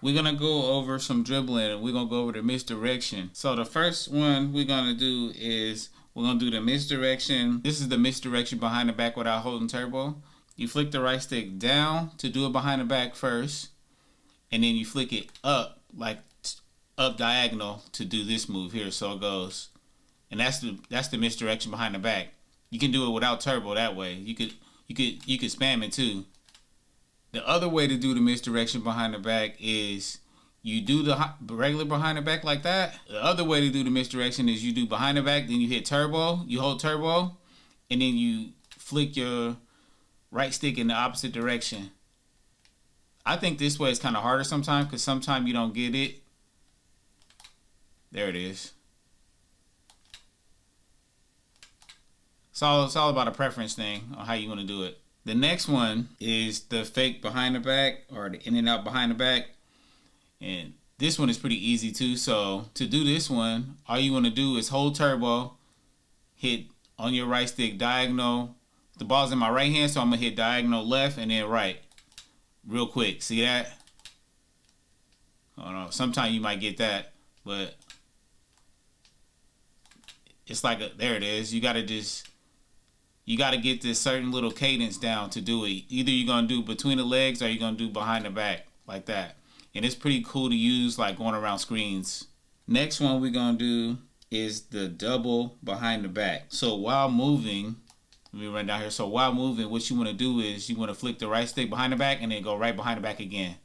We're gonna go over some dribbling and we're gonna go over the misdirection. So the first one we're gonna do is we're gonna do the misdirection. This is the misdirection behind the back without holding turbo. You flick the right stick down to do it behind the back first, and then you flick it up, like up diagonal, to do this move here. So it goes, and that's the misdirection behind the back. You can do it without turbo that way. You could spam it too. The other way to do the misdirection behind the back is you do the regular behind the back like that. The other way to do the misdirection is you do behind the back, then you hit turbo, you hold turbo, and then you flick your right stick in the opposite direction. I think this way is kind of harder sometimes because sometimes you don't get it. There it is. It's all about a preference thing on how you want to do it. The next one is the fake behind the back, or the in and out behind the back. And this one is pretty easy too. So to do this one, all you want to do is hold turbo, hit on your right stick diagonal. The ball's in my right hand, so I'm going to hit diagonal left and then right. Real quick. See that? I don't know. Sometimes you might get that, but it's like there it is. You got to get this certain little cadence down to do it. Either you're going to do between the legs or you're going to do behind the back like that. And it's pretty cool to use like going around screens. Next one we're going to do is the double behind the back. So while moving, let me run down here. So while moving, what you want to do is you want to flick the right stick behind the back and then go right behind the back again.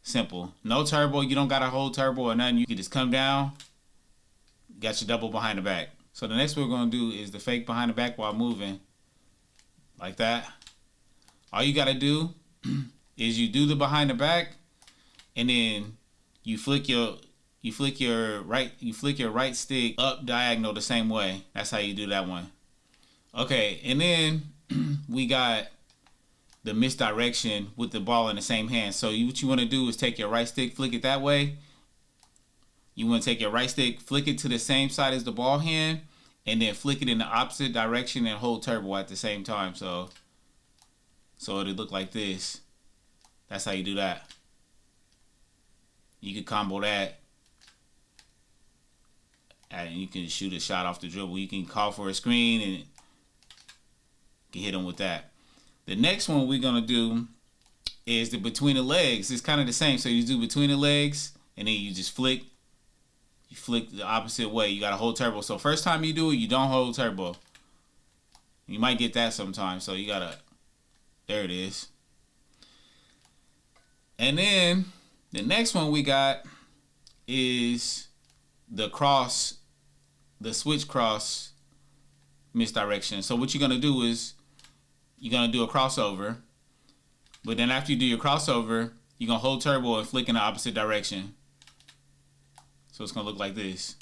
Simple. No turbo. You don't got to hold turbo or nothing. You can just come down. Got your double behind the back. So the next one we're going to do is the fake behind the back while moving. Like that. All you gotta do is you do the behind the back, and then you flick your right stick up diagonal the same way. That's how you do that one. Okay, and then we got the misdirection with the ball in the same hand. So what you want to do is take your right stick, flick it that way. You want to take your right stick, flick it to the same side as the ball hand, and then flick it in the opposite direction and hold turbo at the same time. So it'll look like this. That's how you do that. You can combo that, and you can shoot a shot off the dribble. You can call for a screen and you can hit them with that. The next one we're gonna do is the between the legs. It's kind of the same. So you do between the legs, and then you just flick. You flick the opposite way. You gotta hold turbo. So first time you do it, you don't hold turbo. You might get that sometimes. So you gotta, there it is. And then the next one we got is the switch cross misdirection. So what you're gonna do is you're gonna do a crossover, but then after you do your crossover, you're gonna hold turbo and flick in the opposite direction. So it's going to look like this.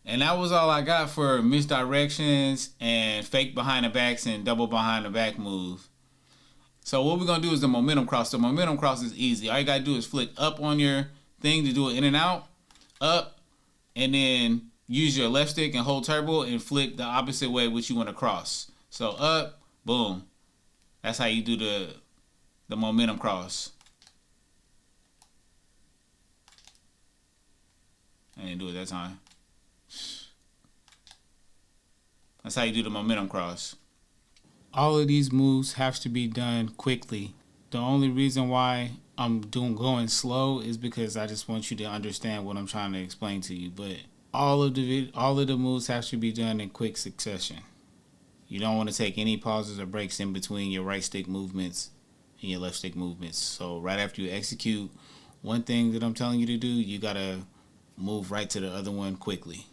And that was all I got for misdirections and fake behind the backs and double behind the back move. So what we're going to do is the momentum cross. The momentum cross is easy. All you got to do is flick up on your thing to do it in and out. Up, and then use your left stick and hold turbo and flick the opposite way which you want to cross. So up, boom. That's how you do the momentum cross. I didn't do it that time. That's how you do the momentum cross. All of these moves have to be done quickly. The only reason why I'm going slow is because I just want you to understand what I'm trying to explain to you. But all of the moves have to be done in quick succession. You don't want to take any pauses or breaks in between your right stick movements and your left stick movements. So right after you execute one thing that I'm telling you to do, you gotta move right to the other one quickly.